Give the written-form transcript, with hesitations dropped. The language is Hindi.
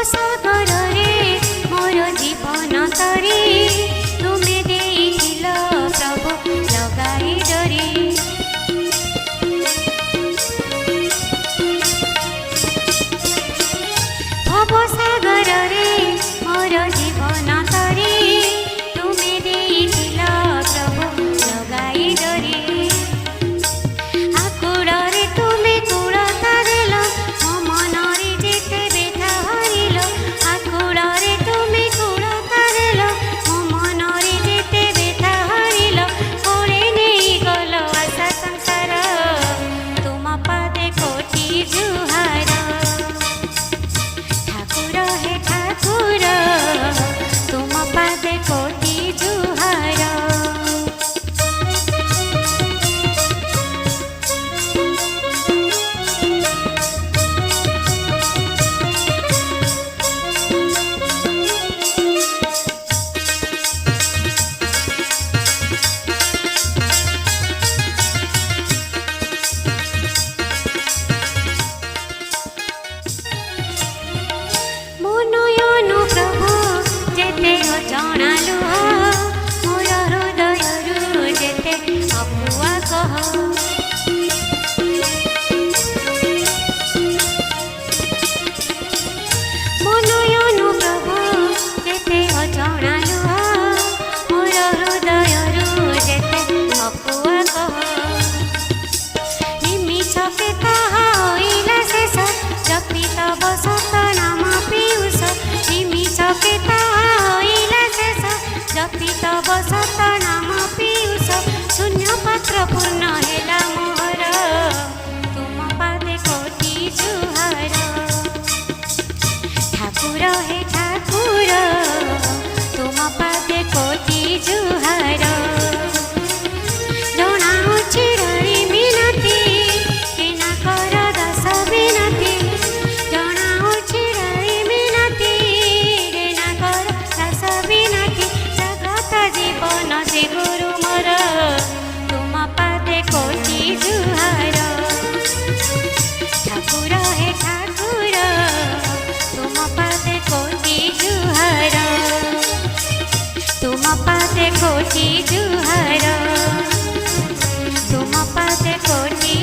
सागर रे मोर जीवन तरी तुमे देइथिल प्रभु लगाई डोरी। भव सागर रे मोर जीवन तरी तुमे देइथिल प्रभु लगाई डोरी। आकुड़े तुमे कूलता देल मो मनरे जेते बेथा हरिल। आकुड़े तुमे कूलता देल मो मनरे जेते बेथा हरिल। कोड़े नहीं गल आशा संसार तुम पादे कोटि जुहार। ठाकुर हे ठाकुर तुम पादे कोटि जुहार। प्रभु जेते जणालु मोर हृदय जेते अपुआ कह। मनयनु प्रभु जेते जणालु मोर हृदय जेते अपुआ कह। निमिष के ताहा होइला शेष जपि तब सत नाम पीयूष। निमिष के ताहा होइला शेष जपि तब सत नाम पीयूष। शून्य पात्र पूर्ण हेला मोहर तुम पादे कोटि जुहार। ठाकुर हे ठाकुर तुम पादे कोटि जुहार। जणाउछि डरी मिनती केना कर दास विनती। जणाउछि डरी मिनती केना कर दास विनती। जगत जीवन से गुरु मोर तुम पादे कोटि जुहार। ठाकुर हे ठाकुर तुम पादे कोटि जुहार। तुम पादे कोटि जुहार। तुम पादे कोटि